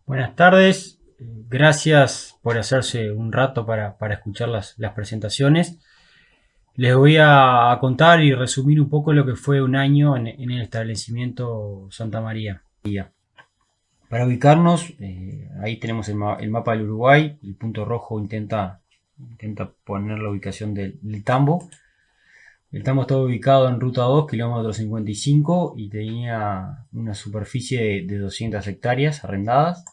Buenas tardes, gracias por hacerse un rato para escuchar las presentaciones. Les voy a contar y resumir un poco lo que fue un año en el establecimiento Santa María. Para ubicarnos, ahí tenemos el mapa del Uruguay, el punto rojo intenta poner la ubicación del tambo. El tambo estaba ubicado en ruta 2, kilómetro 55, y tenía una superficie de 200 hectáreas arrendadas.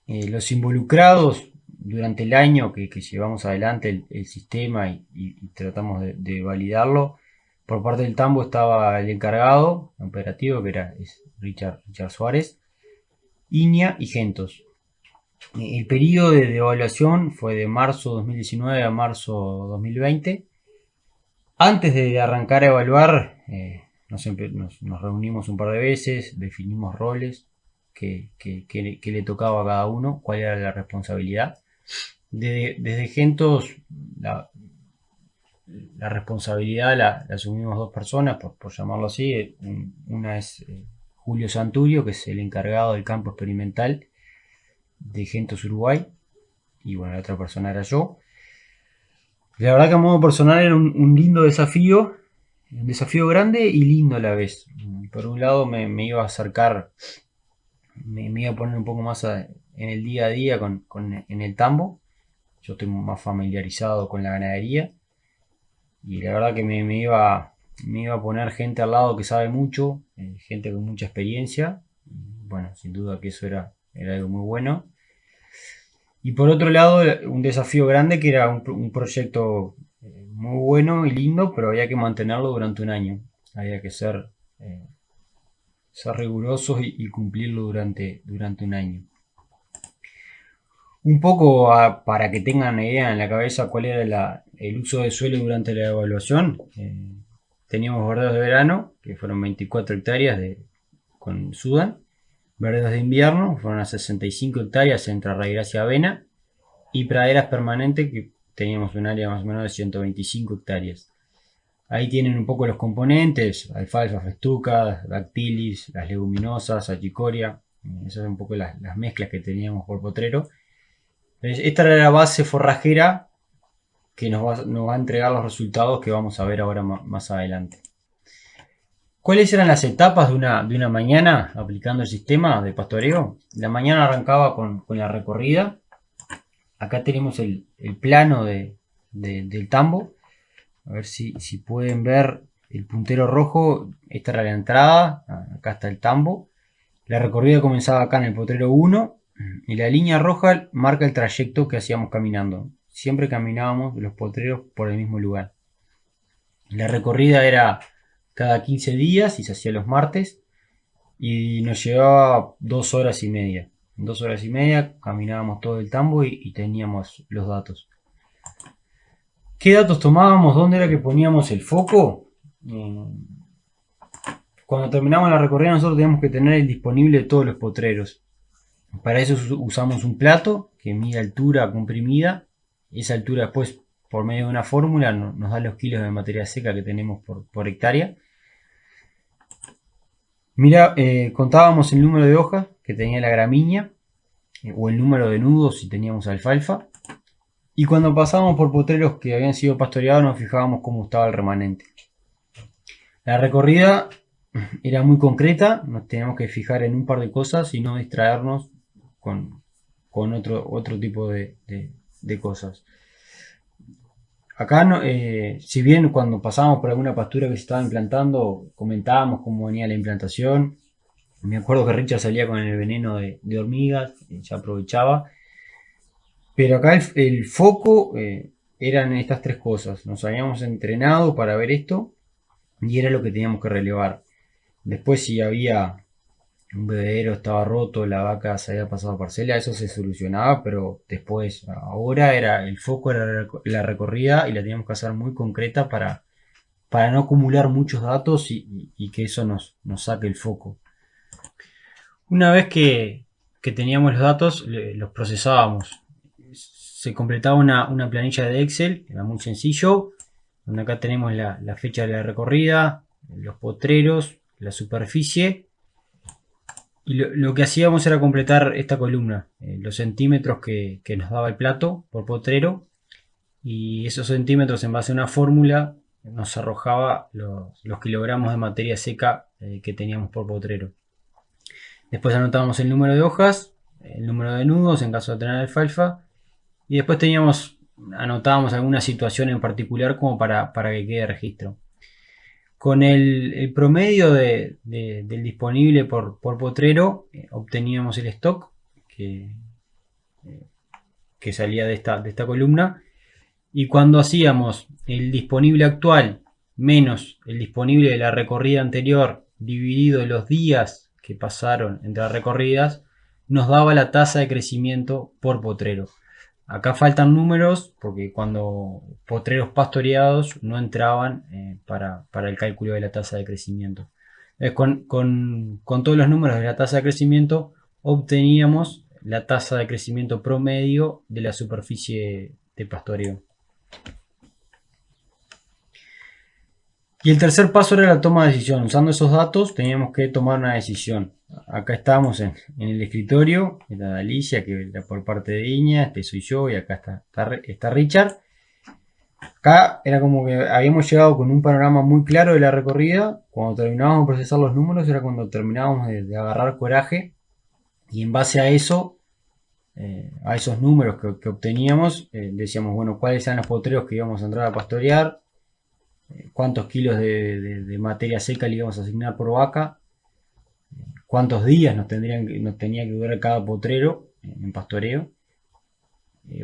Los involucrados durante el año que llevamos adelante el sistema y tratamos de validarlo, por parte del Tambo estaba el encargado operativo, que es Richard Suárez, Iña y Gentos. El periodo de evaluación fue de marzo 2019 a marzo 2020. Antes de arrancar a evaluar, nos reunimos un par de veces, definimos roles, qué le tocaba a cada uno, cuál era la responsabilidad. Desde Gentos, la responsabilidad la asumimos dos personas, por llamarlo así. Una es Julio Santurio, que es el encargado del campo experimental de Gentos Uruguay, y bueno, la otra persona era yo. La verdad que a modo personal era un lindo desafío, un desafío grande y lindo a la vez. Por un lado me iba a acercar, me iba a poner un poco más en el día a día en el tambo. Yo estoy más familiarizado con la ganadería y la verdad que me iba a poner gente al lado que sabe mucho, gente con mucha experiencia. Bueno, sin duda que eso era algo muy bueno. Y por otro lado, un desafío grande que era un proyecto muy bueno y lindo, pero había que mantenerlo durante un año. Había que ser rigurosos y cumplirlo durante un año. Un poco para que tengan una idea en la cabeza cuál era el uso de suelo durante la evaluación. Teníamos verdeos de verano, que fueron 24 hectáreas con Sudán. Verdeos de invierno, fueron a 65 hectáreas entre Raigracia y Avena. Y praderas permanentes, que teníamos un área más o menos de 125 hectáreas. Ahí tienen un poco los componentes: alfalfa, festuca, dactilis, las leguminosas, achicoria. Esas son un poco las mezclas que teníamos por potrero. Esta era la base forrajera que nos va a entregar los resultados que vamos a ver ahora más adelante. ¿Cuáles eran las etapas de una mañana aplicando el sistema de pastoreo? La mañana arrancaba con la recorrida. Acá tenemos el plano del tambo. A ver si pueden ver el puntero rojo. Esta era la entrada. Acá está el tambo. La recorrida comenzaba acá en el potrero 1 y la línea roja marca el trayecto que hacíamos caminando. Siempre caminábamos los potreros por el mismo lugar. La recorrida era cada 15 días y se hacía los martes y nos llevaba 2 horas y media. En 2 horas y media caminábamos todo el tambo y teníamos los datos. ¿Qué datos tomábamos? ¿Dónde era que poníamos el foco? Cuando terminamos la recorrida nosotros teníamos que tener el disponible de todos los potreros. Para eso usamos un plato que mide altura comprimida. Esa altura después, por medio de una fórmula, nos da los kilos de materia seca que tenemos por hectárea. Mira, contábamos el número de hojas que tenía la gramínea, o el número de nudos si teníamos alfalfa. Y cuando pasábamos por potreros que habían sido pastoreados, nos fijábamos cómo estaba el remanente. La recorrida era muy concreta, nos teníamos que fijar en un par de cosas y no distraernos con otro tipo de cosas. Acá, si bien cuando pasábamos por alguna pastura que se estaba implantando, comentábamos cómo venía la implantación. Me acuerdo que Richard salía con el veneno de hormigas, ya aprovechaba. Pero acá el foco eran estas tres cosas. Nos habíamos entrenado para ver esto y era lo que teníamos que relevar. Después, si había un bebedero, estaba roto, la vaca se había pasado a parcela, eso se solucionaba, pero después, ahora el foco era la recorrida y la teníamos que hacer muy concreta para no acumular muchos datos y que eso nos saque el foco. Una vez que teníamos los datos, los procesábamos. Se completaba una planilla de Excel, era muy sencillo, donde acá tenemos la fecha de la recorrida, los potreros, la superficie Y lo que hacíamos era completar esta columna, los centímetros que nos daba el plato por potrero, y esos centímetros en base a una fórmula nos arrojaba los kilogramos de materia seca que teníamos por potrero. Después anotábamos el número de hojas, el número de nudos en caso de tener alfalfa, y después anotábamos alguna situación en particular como para que quede registro. Con el promedio del disponible por potrero obteníamos el stock que salía de esta columna, y cuando hacíamos el disponible actual menos el disponible de la recorrida anterior dividido los días que pasaron entre las recorridas, nos daba la tasa de crecimiento por potrero. Acá faltan números porque cuando potreros pastoreados no entraban para el cálculo de la tasa de crecimiento. Con todos los números de la tasa de crecimiento obteníamos la tasa de crecimiento promedio de la superficie de pastoreo. Y el tercer paso era la toma de decisión. Usando esos datos teníamos que tomar una decisión. Acá estamos en el escritorio, está Alicia, que era por parte de Iña, este soy yo, y acá está Richard. Acá era como que habíamos llegado con un panorama muy claro de la recorrida. Cuando terminábamos de procesar los números era cuando terminábamos de agarrar coraje, y en base a eso, a esos números que obteníamos, decíamos, bueno, cuáles eran los potreros que íbamos a entrar a pastorear, cuántos kilos de materia seca le íbamos a asignar por vaca, cuántos días nos tenía que durar cada potrero en pastoreo.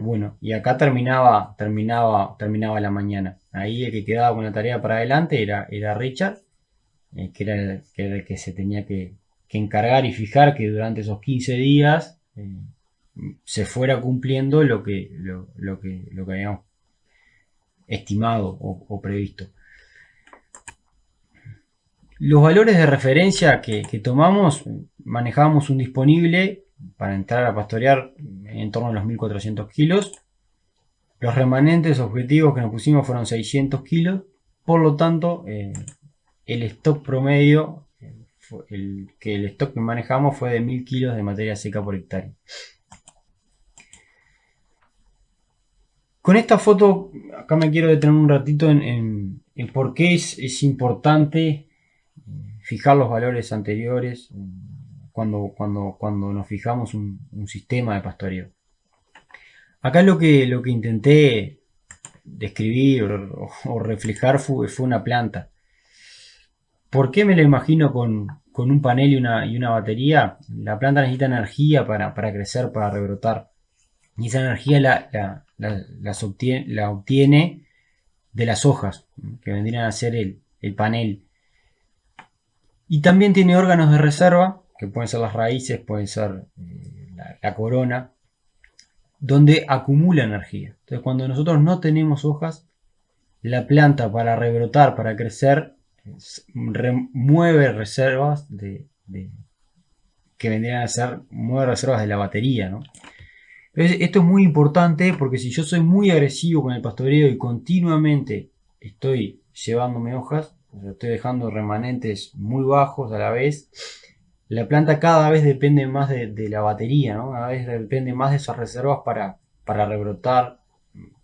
Bueno, y acá terminaba la mañana. Ahí el que quedaba con la tarea para adelante era Richard, que era el que se tenía que encargar y fijar que durante esos 15 días se fuera cumpliendo lo que habíamos estimado o previsto. Los valores de referencia que tomamos, manejábamos un disponible para entrar a pastorear en torno a los 1400 kilos. Los remanentes objetivos que nos pusimos fueron 600 kilos. Por lo tanto, el stock promedio, el stock que manejamos fue de 1000 kilos de materia seca por hectárea. Con esta foto, acá me quiero detener un ratito en por qué es importante fijar los valores anteriores cuando nos fijamos un sistema de pastoreo. Acá lo que intenté describir o reflejar fue una planta. ¿Por qué me lo imagino con un panel y una batería? La planta necesita energía para crecer, para rebrotar. Y esa energía la obtiene de las hojas, que vendrían a ser el panel. Y también tiene órganos de reserva, que pueden ser las raíces, pueden ser la corona, donde acumula energía. Entonces, cuando nosotros no tenemos hojas, la planta para rebrotar, para crecer, mueve reservas que vendrían a ser, mueve reservas de la batería, ¿no? Entonces, esto es muy importante porque si yo soy muy agresivo con el pastoreo y continuamente estoy llevándome hojas, o sea, estoy dejando remanentes muy bajos a la vez, la planta cada vez depende más de la batería, ¿no? Cada vez depende más de esas reservas para rebrotar,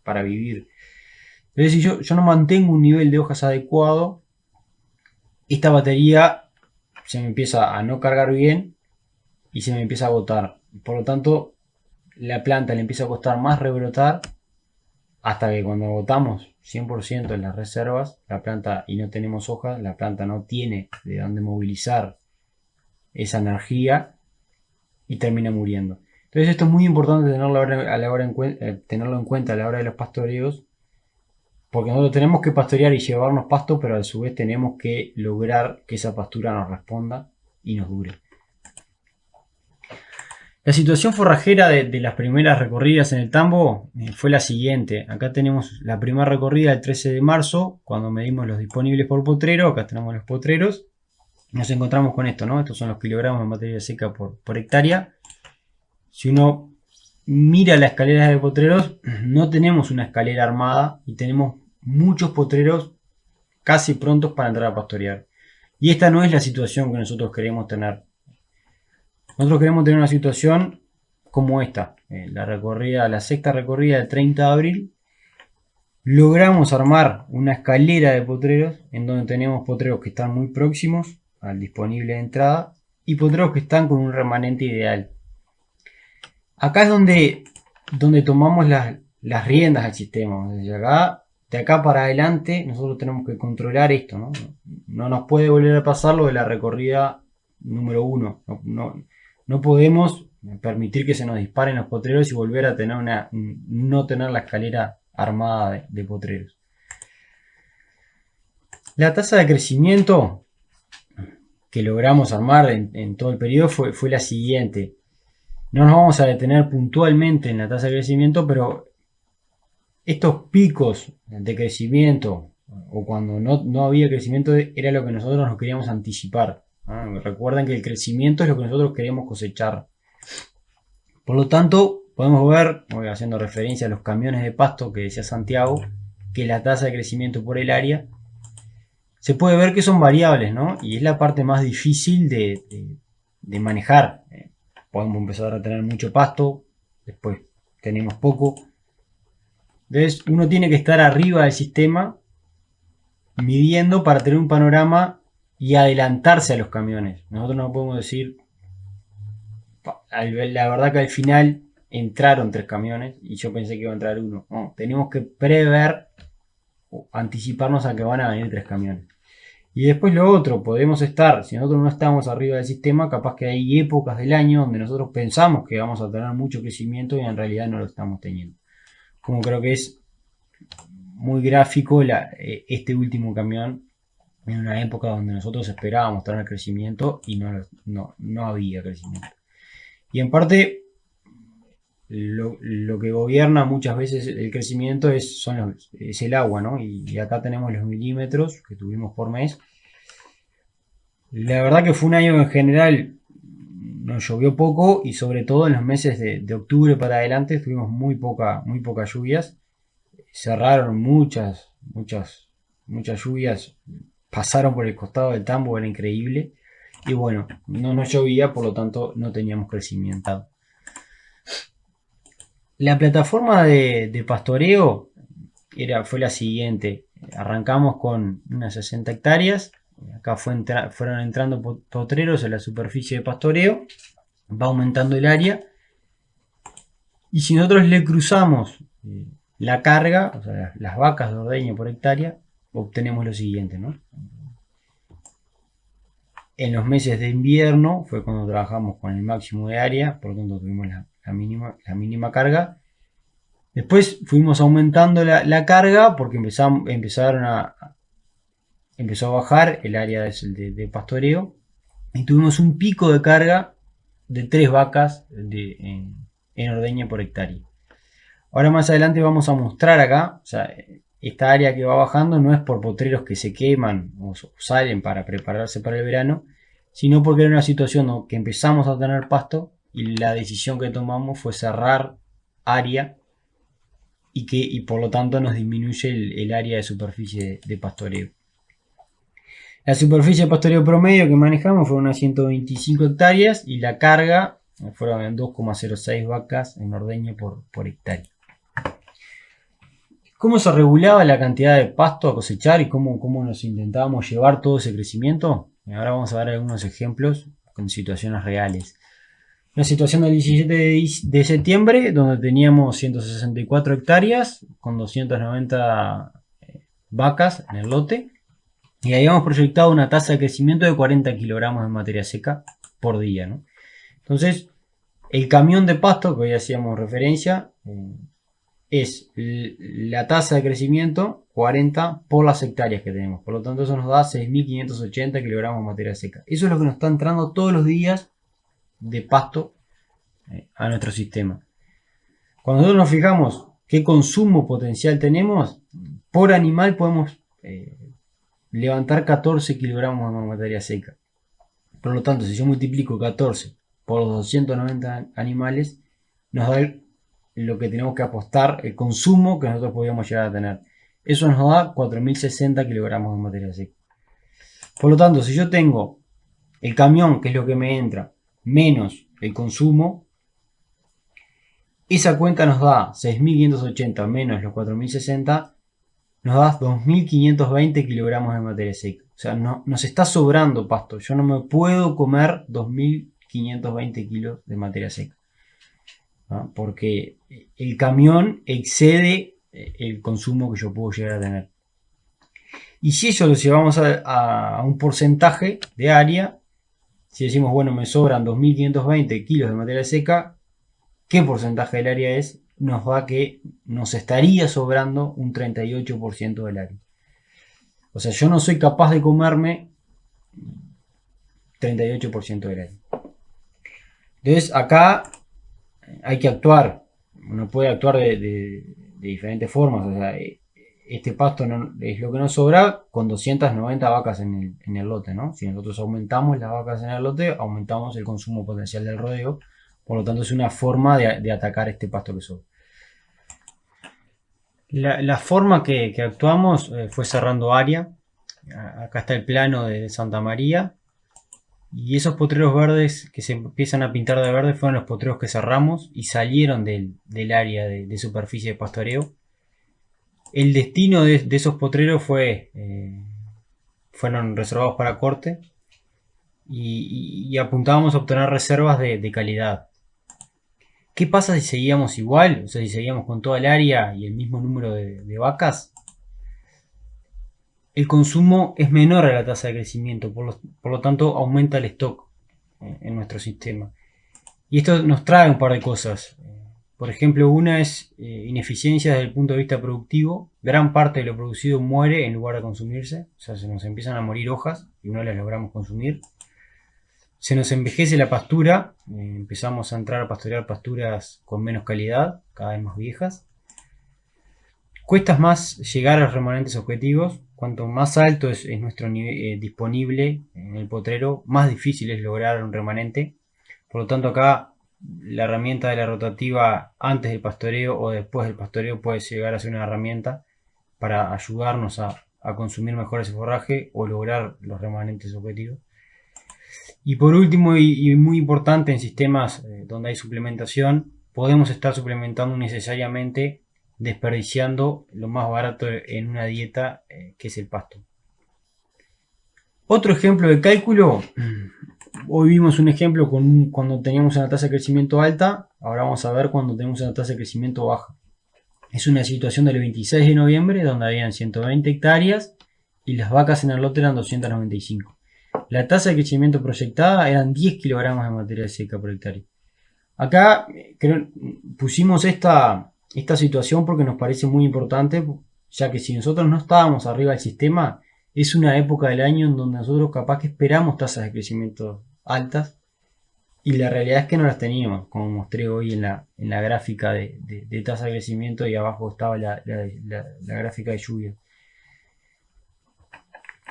para vivir. Entonces, si yo no mantengo un nivel de hojas adecuado, esta batería se me empieza a no cargar bien y se me empieza a agotar. Por lo tanto, la planta le empieza a costar más rebrotar, hasta que cuando agotamos 100% en las reservas, la planta, y no tenemos hojas, la planta no tiene de dónde movilizar esa energía y termina muriendo. Entonces esto es muy importante tenerlo en cuenta a la hora de los pastoreos, porque nosotros tenemos que pastorear y llevarnos pasto, pero a su vez tenemos que lograr que esa pastura nos responda y nos dure. La situación forrajera de las primeras recorridas en el tambo fue la siguiente. Acá tenemos la primera recorrida el 13 de marzo, cuando medimos los disponibles por potrero. Acá tenemos los potreros. Nos encontramos con esto, ¿no? Estos son los kilogramos de materia seca por hectárea. Si uno mira la escalera de potreros, no tenemos una escalera armada y tenemos muchos potreros casi prontos para entrar a pastorear. Y esta no es la situación que nosotros queremos tener. nosotros queremos tener una situación como esta. La sexta recorrida del 30 de abril. Logramos armar una escalera de potreros en donde tenemos potreros que están muy próximos al disponible de entrada y potreros que están con un remanente ideal. Acá es donde tomamos las riendas del sistema. De acá para adelante nosotros tenemos que controlar esto, ¿no? No nos puede volver a pasar lo de la recorrida número 1. No podemos permitir que se nos disparen los potreros y volver a tener no tener la escalera armada de potreros. La tasa de crecimiento que logramos armar en todo el periodo fue la siguiente. No nos vamos a detener puntualmente en la tasa de crecimiento, pero estos picos de crecimiento o cuando no había crecimiento era lo que nosotros nos queríamos anticipar. Recuerden que el crecimiento es lo que nosotros queremos cosechar. Por lo tanto, podemos ver, voy haciendo referencia a los camiones de pasto que decía Santiago, que la tasa de crecimiento por el área, se puede ver que son variables, ¿no? Y es la parte más difícil de manejar. Podemos empezar a tener mucho pasto, después tenemos poco. Entonces uno tiene que estar arriba del sistema midiendo para tener un panorama y adelantarse a los camiones. Nosotros no podemos decir, la verdad que al final entraron 3 camiones y yo pensé que iba a entrar uno. No, tenemos que prever o anticiparnos a que van a venir 3 camiones. Y después lo otro, podemos estar, si nosotros no estamos arriba del sistema, capaz que hay épocas del año donde nosotros pensamos que vamos a tener mucho crecimiento y en realidad no lo estamos teniendo. Como creo que es muy gráfico este último camión en una época donde nosotros esperábamos tener crecimiento y no había crecimiento. Y en parte lo que gobierna muchas veces el crecimiento es el agua, ¿no? Y acá tenemos los milímetros que tuvimos por mes. La verdad que fue un año que en general nos llovió poco y sobre todo en los meses de octubre para adelante tuvimos muy pocas lluvias. Cerraron muchas lluvias, pasaron por el costado del tambo, era increíble. Y bueno, no nos llovía, por lo tanto no teníamos crecimiento. La plataforma de pastoreo fue la siguiente. Arrancamos con unas 60 hectáreas. Acá fueron entrando potreros en la superficie de pastoreo. Va aumentando el área. Y si nosotros le cruzamos la carga, o sea, las vacas de ordeño por hectárea, obtenemos lo siguiente, ¿no? En los meses de invierno fue cuando trabajamos con el máximo de área, por lo tanto tuvimos la mínima carga. Después fuimos aumentando la carga porque empezó a bajar el área de pastoreo y tuvimos un pico de carga de 3 vacas en ordeño por hectárea. Ahora más adelante vamos a mostrar acá, o sea, esta área que va bajando no es por potreros que se queman o salen para prepararse para el verano, sino porque era una situación que empezamos a tener pasto y la decisión que tomamos fue cerrar área y por lo tanto nos disminuye el área de superficie de pastoreo. La superficie de pastoreo promedio que manejamos fueron unas 125 hectáreas y la carga fueron 2,06 vacas en ordeño por hectárea. ¿Cómo se regulaba la cantidad de pasto a cosechar y cómo nos intentábamos llevar todo ese crecimiento? Ahora vamos a ver algunos ejemplos con situaciones reales. Una situación del 17 de septiembre donde teníamos 164 hectáreas con 290 vacas en el lote y habíamos proyectado una tasa de crecimiento de 40 kilogramos de materia seca por día, ¿no? Entonces, el camión de pasto que hoy hacíamos referencia es la tasa de crecimiento 40 por las hectáreas que tenemos. Por lo tanto, eso nos da 6.580 kilogramos de materia seca. Eso es lo que nos está entrando todos los días de pasto a nuestro sistema. Cuando nosotros nos fijamos qué consumo potencial tenemos, por animal podemos levantar 14 kilogramos de materia seca. Por lo tanto, si yo multiplico 14 por los 290 animales, nos da lo que tenemos que apostar, el consumo que nosotros podríamos llegar a tener. Eso nos da 4.060 kilogramos de materia seca. Por lo tanto, si yo tengo el camión, que es lo que me entra, menos el consumo. Esa cuenta nos da 6.580 menos los 4.060, nos da 2.520 kilogramos de materia seca. O sea, nos está sobrando pasto. Yo no me puedo comer 2.520 kilos de materia seca, ¿no? Porque el camión excede el consumo que yo puedo llegar a tener. Y si eso lo llevamos a un porcentaje de área, si decimos, bueno, me sobran 2.520 kilos de materia seca, ¿qué porcentaje del área es? Nos va que nos estaría sobrando un 38% del área. O sea, yo no soy capaz de comerme 38% del área. Entonces, acá hay que actuar. Uno puede actuar de diferentes formas. O sea, este pasto no, es lo que nos sobra con 290 vacas en el lote, ¿no? Si nosotros aumentamos las vacas en el lote, aumentamos el consumo potencial del rodeo. Por lo tanto, es una forma de atacar este pasto que sobra. La forma que actuamos fue cerrando área. Acá está el plano de Santa María. Y esos potreros verdes que se empiezan a pintar de verde fueron los potreros que cerramos y salieron del área de superficie de pastoreo. El destino de esos potreros fueron reservados para corte y apuntábamos a obtener reservas de calidad. ¿Qué pasa si seguíamos igual? O sea, si seguíamos con toda el área y el mismo número de vacas. El consumo es menor a la tasa de crecimiento, por lo tanto aumenta el stock en nuestro sistema. Y esto nos trae un par de cosas. Por ejemplo, una es ineficiencia desde el punto de vista productivo. Gran parte de lo producido muere en lugar de consumirse. O sea, se nos empiezan a morir hojas y no las logramos consumir. Se nos envejece la pastura. Empezamos a entrar a pastorear pasturas con menos calidad, cada vez más viejas. Cuesta más llegar a los remanentes objetivos. Cuanto más alto es nuestro nivel disponible en el potrero, más difícil es lograr un remanente. Por lo tanto, acá la herramienta de la rotativa antes del pastoreo o después del pastoreo puede llegar a ser una herramienta para ayudarnos a consumir mejor ese forraje o lograr los remanentes objetivos. Y por último, y muy importante, en sistemas donde hay suplementación, podemos estar suplementando necesariamente desperdiciando lo más barato en una dieta que es el pasto. Otro ejemplo de cálculo, hoy vimos un ejemplo cuando teníamos una tasa de crecimiento alta, ahora vamos a ver cuando tenemos una tasa de crecimiento baja. Es una situación del 26 de noviembre donde habían 120 hectáreas y las vacas en el lote eran 295. La tasa de crecimiento proyectada eran 10 kilogramos de materia seca por hectárea. Acá pusimos esta situación porque nos parece muy importante, ya que si nosotros no estábamos arriba del sistema, es una época del año en donde nosotros capaz que esperamos tasas de crecimiento altas y la realidad es que no las teníamos, como mostré hoy en la gráfica de tasa de crecimiento y abajo estaba la gráfica de lluvia.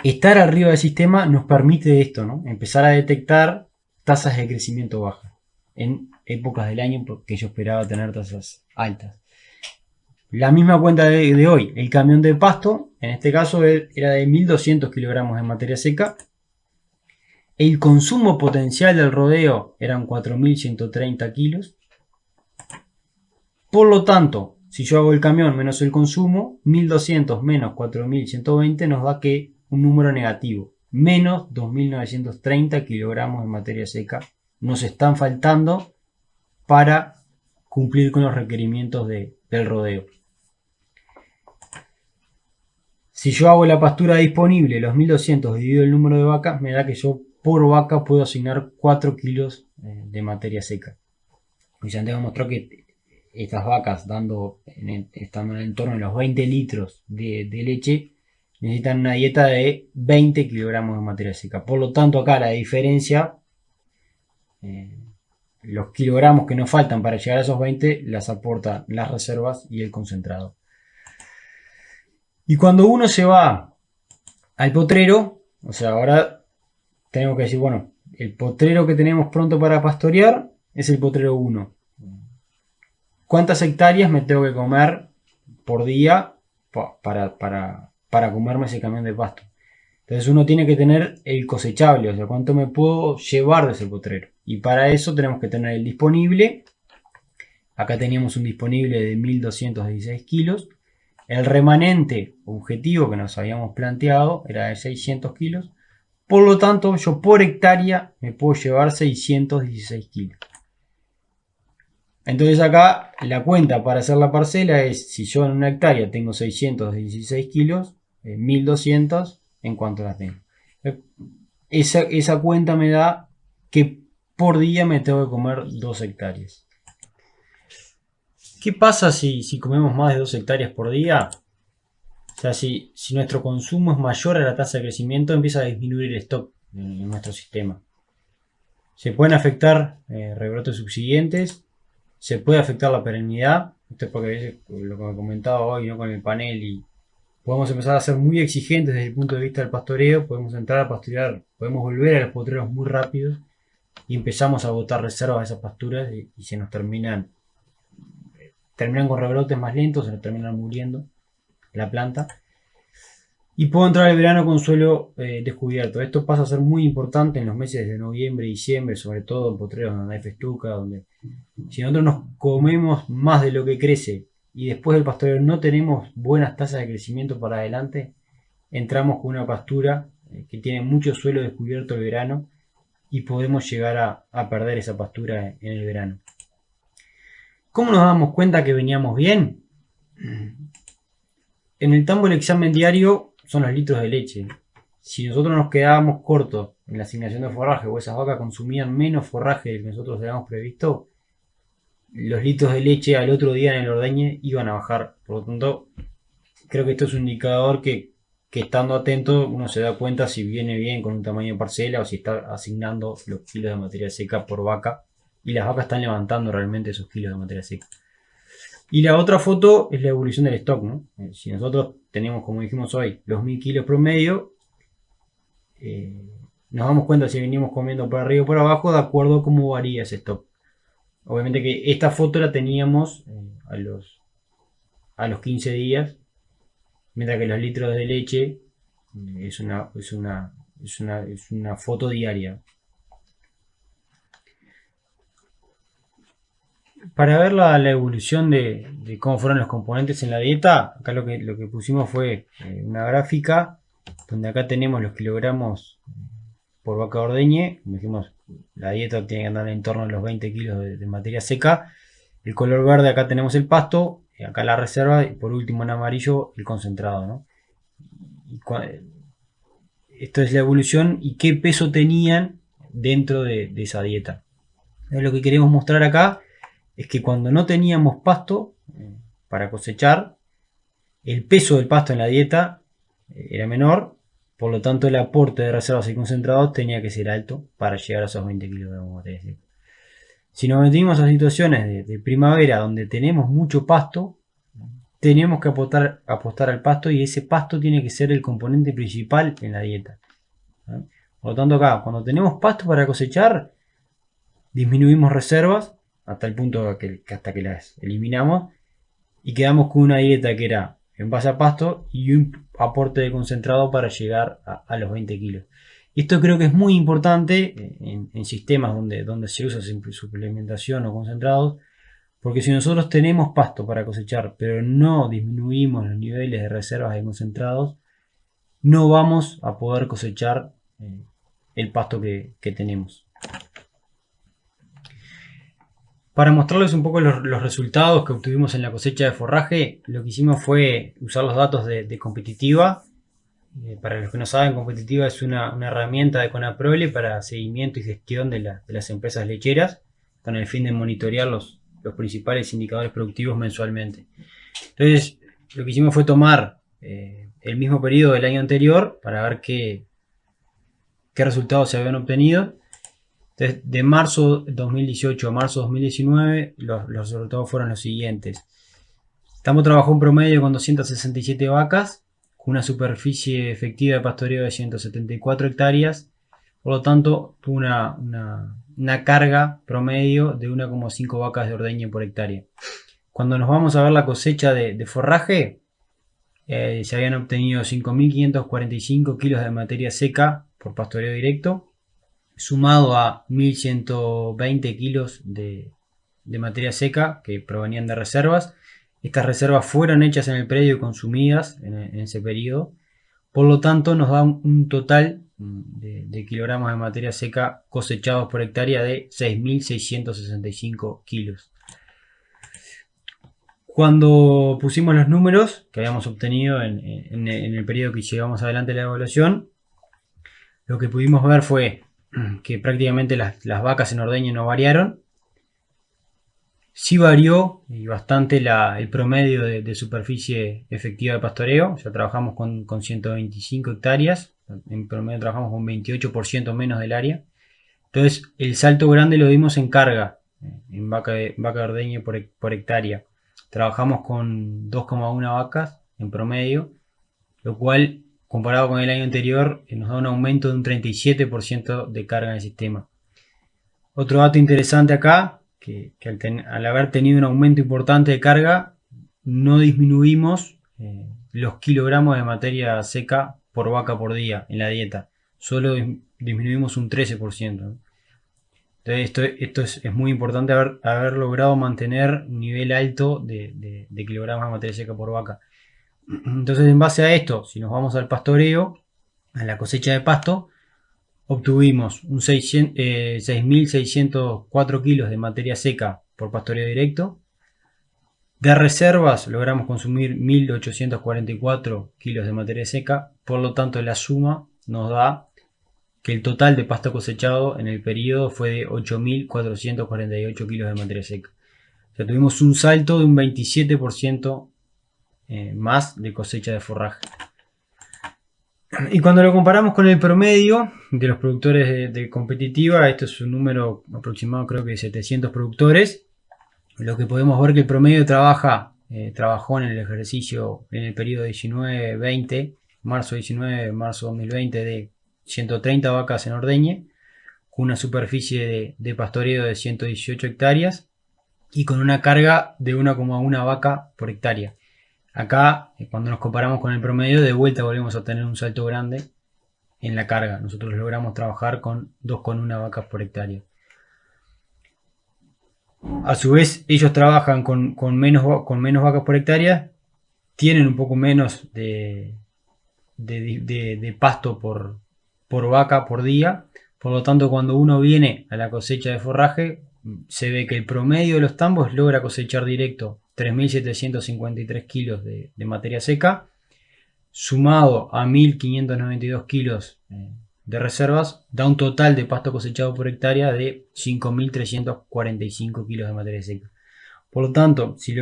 Estar arriba del sistema nos permite esto, ¿no? Empezar a detectar tasas de crecimiento bajas en épocas del año porque yo esperaba tener tasas altas. La misma cuenta de hoy, el camión de pasto, en este caso era de 1.200 kilogramos de materia seca. El consumo potencial del rodeo eran 4.130 kilos. Por lo tanto, si yo hago el camión menos el consumo, 1.200 menos 4.120 nos da que un número negativo, menos 2.930 kilogramos de materia seca nos están faltando para cumplir con los requerimientos del rodeo. Si yo hago la pastura disponible, los 1.200 dividido el número de vacas, me da que yo por vaca puedo asignar 4 kilos de materia seca. Y ya antes mostró que estas vacas estando en el entorno de los 20 litros de leche, necesitan una dieta de 20 kilogramos de materia seca. Por lo tanto, acá la diferencia, los kilogramos que nos faltan para llegar a esos 20, las aportan las reservas y el concentrado. Y cuando uno se va al potrero, o sea, ahora tenemos que decir, bueno, el potrero que tenemos pronto para pastorear es el potrero 1. ¿Cuántas hectáreas me tengo que comer por día para comerme ese camión de pasto? Entonces uno tiene que tener el cosechable, o sea, cuánto me puedo llevar de ese potrero. Y para eso tenemos que tener el disponible. Acá teníamos un disponible de 1216 kilos. El remanente objetivo que nos habíamos planteado era de 600 kilos. Por lo tanto, yo por hectárea me puedo llevar 616 kilos. Entonces acá la cuenta para hacer la parcela es, si yo en una hectárea tengo 616 kilos, 1200 en cuanto las tengo. Esa cuenta me da que por día me tengo que comer 2 hectáreas. ¿Qué pasa si comemos más de 2 hectáreas por día? O sea, si nuestro consumo es mayor a la tasa de crecimiento, empieza a disminuir el stock en nuestro sistema. Se pueden afectar rebrotes subsiguientes, se puede afectar la perennidad. Esto es porque lo que me comentaba hoy, ¿no?, con el panel, y podemos empezar a ser muy exigentes desde el punto de vista del pastoreo. Podemos entrar a pastorear, podemos volver a los potreros muy rápidos y empezamos a botar reservas de esas pasturas y se nos terminan con rebrotes más lentos, se nos terminan muriendo la planta. Y puedo entrar el verano con suelo descubierto. Esto pasa a ser muy importante en los meses de noviembre y diciembre, sobre todo en potreros donde hay festuca, donde si nosotros nos comemos más de lo que crece y después del pastoreo no tenemos buenas tasas de crecimiento para adelante, entramos con una pastura que tiene mucho suelo descubierto el verano y podemos llegar a perder esa pastura en el verano. ¿Cómo nos damos cuenta que veníamos bien? En el tambo el examen diario son los litros de leche. Si nosotros nos quedábamos cortos en la asignación de forraje o esas vacas consumían menos forraje del que nosotros habíamos previsto, los litros de leche al otro día en el ordeñe iban a bajar. Por lo tanto, creo que esto es un indicador que estando atento uno se da cuenta si viene bien con un tamaño de parcela o si está asignando los kilos de materia seca por vaca y las vacas están levantando realmente esos kilos de materia seca. Y la otra foto es la evolución del stock, ¿no? Si nosotros tenemos, como dijimos hoy, los 1000 kilos promedio, nos damos cuenta si venimos comiendo por arriba o por abajo de acuerdo a cómo varía ese stock. Obviamente que esta foto la teníamos a los 15 días, mientras que los litros de leche es una foto diaria. Para ver la evolución de cómo fueron los componentes en la dieta, acá lo que pusimos fue una gráfica donde acá tenemos los kilogramos por vaca ordeñe. Como dijimos, la dieta tiene que andar en torno a los 20 kilos de materia seca. El color verde, acá tenemos el pasto, acá la reserva, y por último en amarillo el concentrado, ¿no? Esto es la evolución y qué peso tenían dentro de esa dieta. Lo que queremos mostrar acá es que cuando no teníamos pasto para cosechar, el peso del pasto en la dieta era menor, por lo tanto el aporte de reservas y concentrados tenía que ser alto para llegar a esos 20 kilos de materia seca. Si nos metimos a situaciones de primavera donde tenemos mucho pasto, tenemos que apostar al pasto, y ese pasto tiene que ser el componente principal en la dieta. Por lo tanto acá, cuando tenemos pasto para cosechar, disminuimos reservas hasta el punto que hasta que las eliminamos y quedamos con una dieta que era en base a pasto y un aporte de concentrado para llegar a los 20 kilos. Y esto creo que es muy importante en sistemas donde se usa suplementación o concentrados, porque si nosotros tenemos pasto para cosechar pero no disminuimos los niveles de reservas de concentrados, no vamos a poder cosechar el pasto que tenemos. Para mostrarles un poco los resultados que obtuvimos en la cosecha de forraje, lo que hicimos fue usar los datos de Competitiva. Para los que no saben, Competitiva es una herramienta de Conaprole para seguimiento y gestión de las empresas lecheras, con el fin de monitorear los principales indicadores productivos mensualmente. Entonces, lo que hicimos fue tomar el mismo periodo del año anterior para ver qué resultados se habían obtenido. Entonces, de marzo 2018 a marzo 2019, los resultados fueron los siguientes. Tambo trabajó en promedio con 267 vacas, con una superficie efectiva de pastoreo de 174 hectáreas. Por lo tanto, tuvo una carga promedio de 1,5 vacas de ordeño por hectárea. Cuando nos vamos a ver la cosecha de forraje, se habían obtenido 5.545 kilos de materia seca por pastoreo directo, sumado a 1.120 kilos de materia seca que provenían de reservas. Estas reservas fueron hechas en el predio y consumidas en ese periodo. Por lo tanto, nos da un total de kilogramos de materia seca cosechados por hectárea de 6.665 kilos. Cuando pusimos los números que habíamos obtenido en el periodo que llevamos adelante la evaluación, lo que pudimos ver fue que prácticamente las vacas en ordeño no variaron. Sí varió y bastante el promedio de superficie efectiva de pastoreo. Ya trabajamos con 125 hectáreas, en promedio trabajamos con 28% menos del área. Entonces el salto grande lo dimos en carga, en vaca de ordeño por hectárea. Trabajamos con 2,1 vacas en promedio, lo cual comparado con el año anterior nos da un aumento de un 37% de carga en el sistema. Otro dato interesante acá, que al haber tenido un aumento importante de carga, no disminuimos los kilogramos de materia seca por vaca por día en la dieta, solo disminuimos un 13%. Entonces esto es muy importante, haber logrado mantener un nivel alto de kilogramos de materia seca por vaca. Entonces, en base a esto, si nos vamos al pastoreo, a la cosecha de pasto, obtuvimos 6.604 kilos de materia seca por pastoreo directo. De reservas logramos consumir 1.844 kilos de materia seca, por lo tanto la suma nos da que el total de pasto cosechado en el periodo fue de 8.448 kilos de materia seca. O sea, tuvimos un salto de un 27% más de cosecha de forraje. Y cuando lo comparamos con el promedio de los productores de competitiva, esto es un número aproximado, creo que de 700 productores, lo que podemos ver que el promedio trabajó en el ejercicio, en el periodo 19-20, marzo 19, marzo 2020, de 130 vacas en ordeñe, con una superficie de pastoreo de 118 hectáreas y con una carga de 1,1 vaca por hectárea. Acá, cuando nos comparamos con el promedio, de vuelta volvemos a tener un salto grande en la carga. Nosotros logramos trabajar con 2,1 vacas por hectárea. A su vez, ellos trabajan con menos vacas por hectárea, tienen un poco menos de pasto por vaca por día. Por lo tanto, cuando uno viene a la cosecha de forraje, se ve que el promedio de los tambos logra cosechar directo 3.753 kilos de materia seca, sumado a 1.592 kilos de reservas, da un total de pasto cosechado por hectárea de 5.345 kilos de materia seca. Por lo tanto, si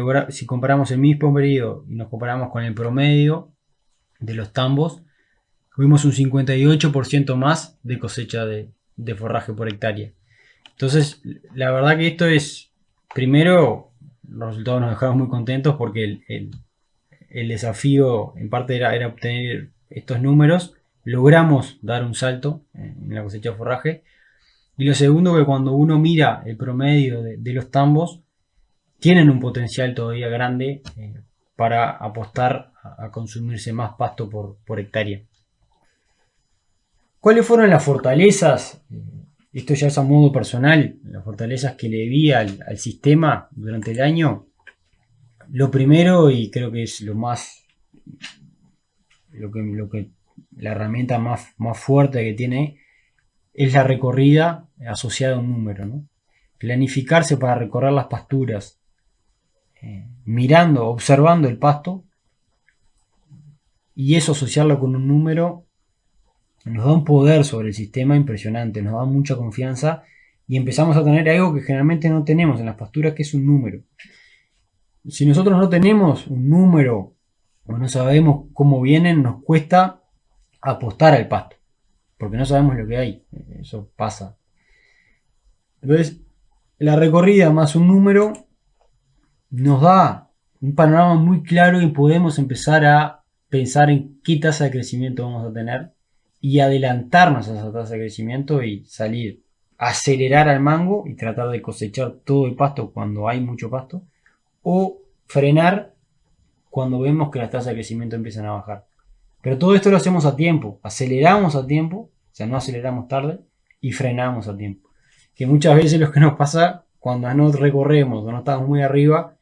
comparamos el mismo periodo y nos comparamos con el promedio de los tambos, tuvimos un 58% más de cosecha de forraje por hectárea. Entonces, la verdad que esto es, primero, los resultados nos dejaron muy contentos porque el desafío en parte era obtener estos números. Logramos dar un salto en la cosecha de forraje. Y lo segundo, que cuando uno mira el promedio de los tambos, tienen un potencial todavía grande para apostar a consumirse más pasto por hectárea. ¿Cuáles fueron las fortalezas? Esto ya es a modo personal, las fortalezas que le vi al sistema durante el año. Lo primero, y creo que es la herramienta más fuerte que tiene, es la recorrida asociada a un número, ¿no? Planificarse para recorrer las pasturas, mirando, observando el pasto, y eso asociarlo con un número nos da un poder sobre el sistema impresionante, nos da mucha confianza y empezamos a tener algo que generalmente no tenemos en las pasturas, que es un número. Si nosotros no tenemos un número o no sabemos cómo vienen, nos cuesta apostar al pasto, porque no sabemos lo que hay. Eso pasa. Entonces, la recorrida más un número nos da un panorama muy claro y podemos empezar a pensar en qué tasa de crecimiento vamos a tener y adelantarnos a esa tasa de crecimiento y salir, acelerar al mango y tratar de cosechar todo el pasto cuando hay mucho pasto, o frenar cuando vemos que las tasas de crecimiento empiezan a bajar. Pero todo esto lo hacemos a tiempo, aceleramos a tiempo, o sea, no aceleramos tarde y frenamos a tiempo. Que muchas veces lo que nos pasa cuando no recorremos o no estamos muy arriba,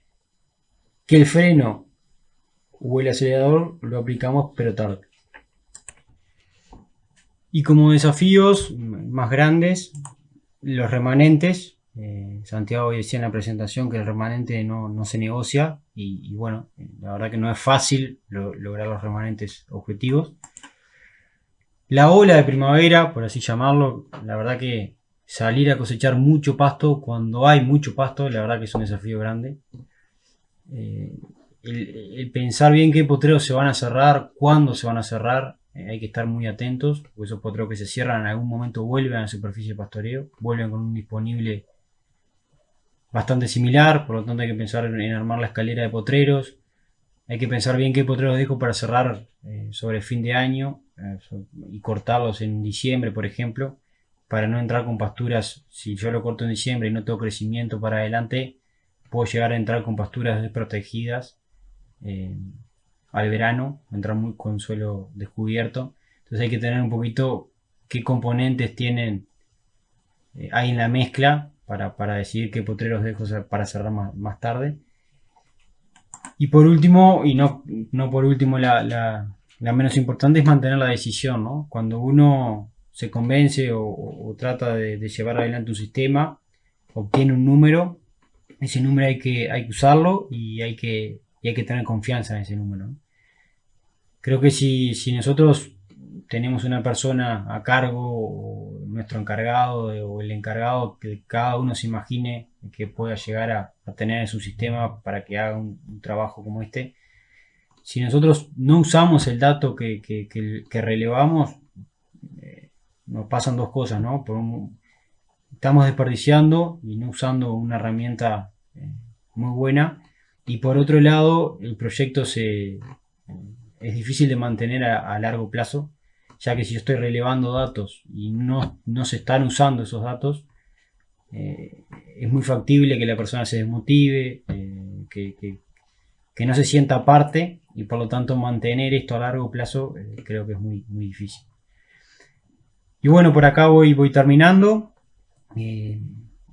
que el freno o el acelerador lo aplicamos pero tarde. Y como desafíos más grandes, los remanentes. Santiago decía en la presentación que el remanente no se negocia y bueno, la verdad que no es fácil lograr los remanentes objetivos. La ola de primavera, por así llamarlo, la verdad que salir a cosechar mucho pasto cuando hay mucho pasto, la verdad que es un desafío grande. El pensar bien qué potreros se van a cerrar, cuándo se van a cerrar, hay que estar muy atentos, porque esos potreros que se cierran en algún momento vuelven a la superficie de pastoreo, vuelven con un disponible bastante similar, por lo tanto hay que pensar en armar la escalera de potreros, hay que pensar bien qué potreros dejo para cerrar sobre fin de año y cortarlos en diciembre, por ejemplo, para no entrar con pasturas. Si yo lo corto en diciembre y no tengo crecimiento para adelante, puedo llegar a entrar con pasturas desprotegidas al verano, entrar muy con suelo descubierto. Entonces hay que tener un poquito qué componentes tienen hay en la mezcla para decidir qué potreros dejo para cerrar más tarde. Y por último, y no por último la menos importante, es mantener la decisión, ¿no? Cuando uno se convence o trata de llevar adelante un sistema, obtiene un número, ese número hay que usarlo y hay que tener confianza en ese número, ¿no? Creo que si nosotros tenemos una persona a cargo, o nuestro encargado o el encargado, que cada uno se imagine que pueda llegar a tener en su sistema para que haga un trabajo como este. Si nosotros no usamos el dato que relevamos, nos pasan dos cosas, ¿no? Estamos desperdiciando y no usando una herramienta muy buena. Y por otro lado, el proyecto es difícil de mantener a largo plazo, ya que si yo estoy relevando datos y no se están usando esos datos, es muy factible que la persona se desmotive, que no se sienta parte y por lo tanto mantener esto a largo plazo creo que es muy, muy difícil. Y bueno, por acá voy terminando.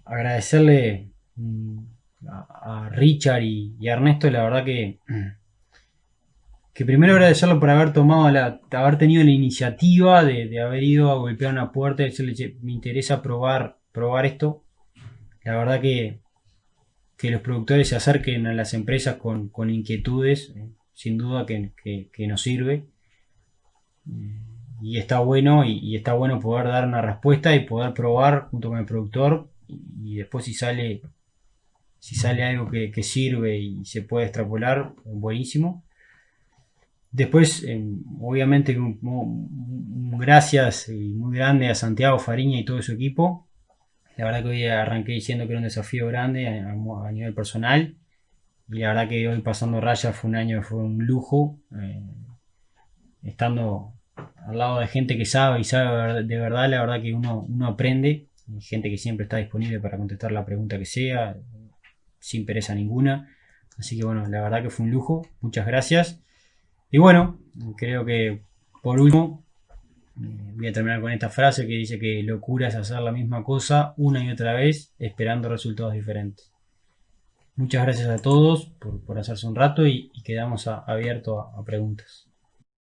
Agradecerle a Richard y a Ernesto, la verdad que primero agradecerlo por haber haber tenido la iniciativa de haber ido a golpear una puerta y decirle, che, me interesa probar esto. La verdad que los productores se acerquen a las empresas con inquietudes, sin duda que nos sirve. Y está bueno, y está bueno poder dar una respuesta y poder probar junto con el productor y después si sale algo que sirve y se puede extrapolar, buenísimo. Después, obviamente, un gracias muy grande a Santiago Fariña y todo su equipo. La verdad que hoy arranqué diciendo que era un desafío grande a nivel personal. Y la verdad que hoy pasando raya fue un año, fue un lujo. Estando al lado de gente que sabe y sabe de verdad, la verdad que uno aprende. Hay gente que siempre está disponible para contestar la pregunta que sea, sin pereza ninguna. Así que bueno, la verdad que fue un lujo. Muchas gracias. Y bueno, creo que por último voy a terminar con esta frase que dice que locura es hacer la misma cosa una y otra vez esperando resultados diferentes. Muchas gracias a todos por hacerse un rato y quedamos abiertos a preguntas.